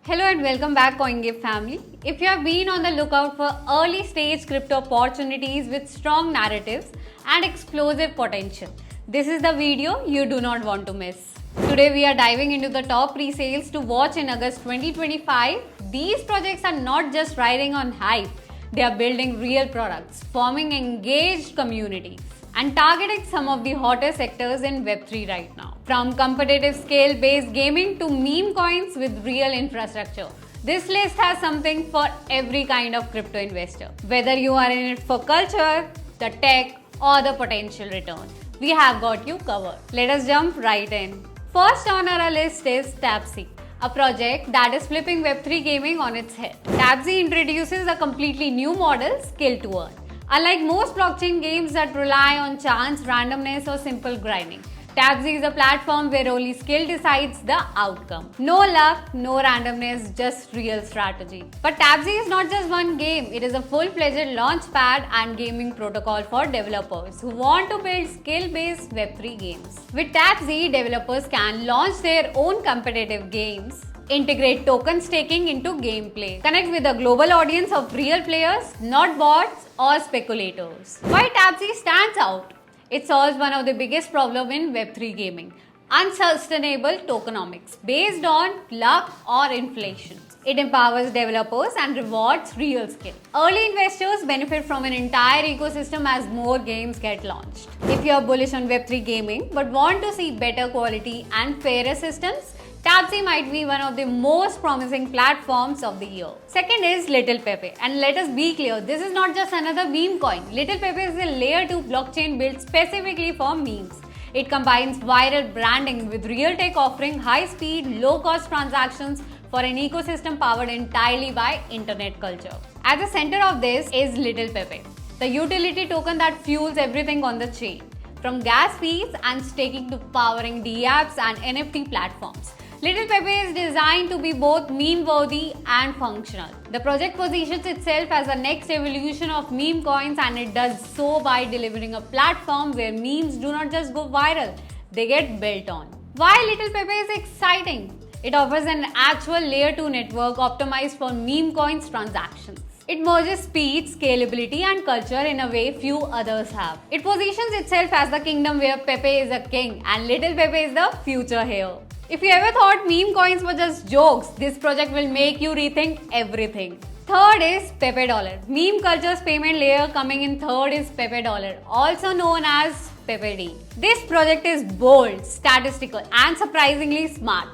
Hello and welcome back CoinGave family. If you have been on the lookout for early stage crypto opportunities with strong narratives and explosive potential, this is the video you do not want to miss. Today we are diving into the top pre-sales to watch in August 2025. These projects are not just riding on hype, they are building real products, forming engaged communities, and targeting some of the hottest sectors in Web3 right now. From competitive scale-based gaming to meme coins with real infrastructure, this list has something for every kind of crypto investor. Whether you are in it for culture, the tech, or the potential return, we have got you covered. Let us jump right in. First on our list is Tapsi, a project that is flipping Web3 gaming on its head. Tapsi introduces a completely new model, skill to earn. Unlike most blockchain games that rely on chance, randomness, or simple grinding, Tapsi is a platform where only skill decides the outcome. No luck, no randomness, just real strategy. But Tapsi is not just one game, it is a full-fledged launchpad and gaming protocol for developers who want to build skill-based Web3 games. With Tapsi, developers can launch their own competitive games, integrate token staking into gameplay, connect with a global audience of real players, not bots or speculators. Why Tapsi stands out? It solves one of the biggest problems in Web3 gaming: unsustainable tokenomics based on luck or inflation. It empowers developers and rewards real skill. Early investors benefit from an entire ecosystem as more games get launched. If you are bullish on Web3 gaming but want to see better quality and fairer systems, Tapsi might be one of the most promising platforms of the year. Second is Little Pepe. And let us be clear, this is not just another meme coin. Little Pepe is a layer 2 blockchain built specifically for memes. It combines viral branding with real tech, offering high-speed, low-cost transactions for an ecosystem powered entirely by internet culture. At the center of this is Little Pepe, the utility token that fuels everything on the chain, from gas fees and staking to powering dApps and NFT platforms. Little Pepe is designed to be both meme-worthy and functional. The project positions itself as the next evolution of meme coins, and it does so by delivering a platform where memes do not just go viral, they get built on. Why Little Pepe is exciting? It offers an actual layer 2 network optimized for meme coins transactions. It merges speed, scalability, and culture in a way few others have. It positions itself as the kingdom where Pepe is a king and Little Pepe is the future here. If you ever thought meme coins were just jokes, this project will make you rethink everything. Third is Pepe Dollar. Meme culture's payment layer coming in third is Pepe Dollar, also known as Pepe D. This project is bold, statistical, and surprisingly smart.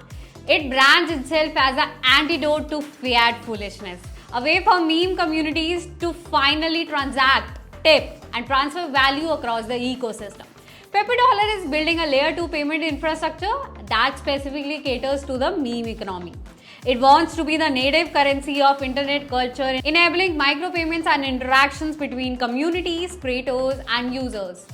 It brands itself as an antidote to fiat foolishness, a way for meme communities to finally transact, tip, and transfer value across the ecosystem. Pepe Dollar is building a layer 2 payment infrastructure that specifically caters to the meme economy. It wants to be the native currency of internet culture, enabling micropayments and interactions between communities, creators, and users.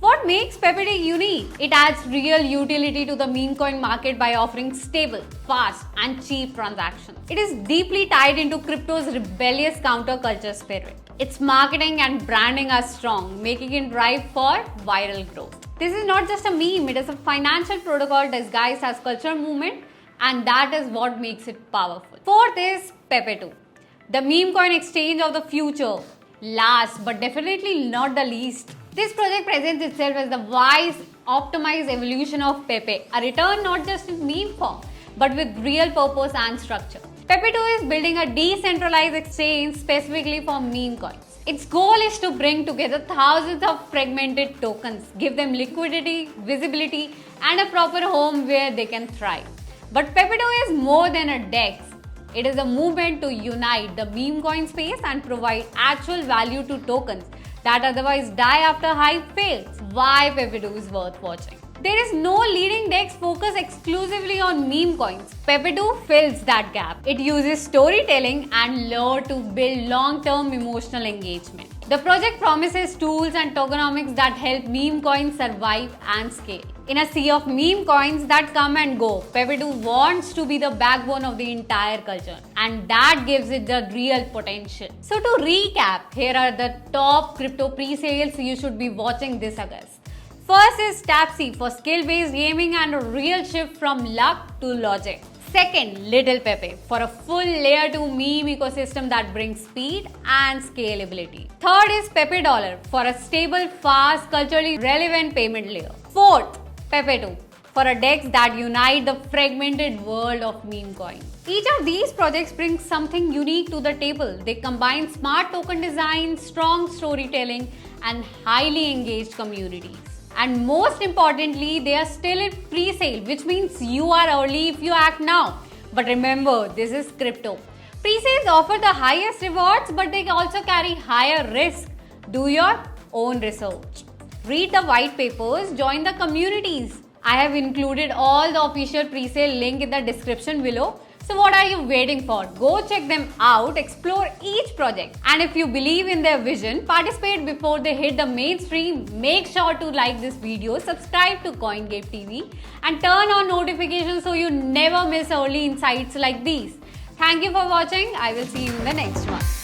What makes Pepe D unique? It adds real utility to the meme coin market by offering stable, fast, and cheap transactions. It is deeply tied into crypto's rebellious counterculture spirit. Its marketing and branding are strong, making it ripe for viral growth. This is not just a meme, it is a financial protocol disguised as cultural movement, and that is what makes it powerful. Fourth is Pepe2, the meme coin exchange of the future. Last but definitely not the least, this project presents itself as the wise, optimized evolution of Pepe, a return not just in meme form, but with real purpose and structure. Pepe2 is building a decentralized exchange specifically for meme coins. Its goal is to bring together thousands of fragmented tokens, give them liquidity, visibility, and a proper home where they can thrive. But Pepe2 is more than a DEX. It is a movement to unite the meme coin space and provide actual value to tokens that otherwise die after hype fades. Why Pepe2 is worth watching? There is no leading DEX focused exclusively on meme coins. Pepe2 fills that gap. It uses storytelling and lore to build long-term emotional engagement. The project promises tools and tokenomics that help meme coins survive and scale. In a sea of meme coins that come and go, Pepe2 wants to be the backbone of the entire culture, and that gives it the real potential. So to recap, here are the top crypto pre-sales you should be watching this August. First is Tapsi for skill-based gaming and a real shift from luck to logic. Second, Little Pepe for a full layer 2 meme ecosystem that brings speed and scalability. Third is Pepe Dollar for a stable, fast, culturally relevant payment layer. Fourth, Pepe 2 for a DEX that unite the fragmented world of meme coin. Each of these projects brings something unique to the table. They combine smart token design, strong storytelling, and highly engaged communities. And most importantly, they are still in pre-sale, which means you are early if you act now. But remember, this is crypto. Pre-sales offer the highest rewards, but they also carry higher risk. Do your own research. Read the white papers, join the communities. I have included all the official pre-sale link in the description below. So what are you waiting for? Go check them out, explore each project. And if you believe in their vision, participate before they hit the mainstream. Make sure to like this video, subscribe to CoinGate TV and turn on notifications so you never miss early insights like these. Thank you for watching. I will see you in the next one.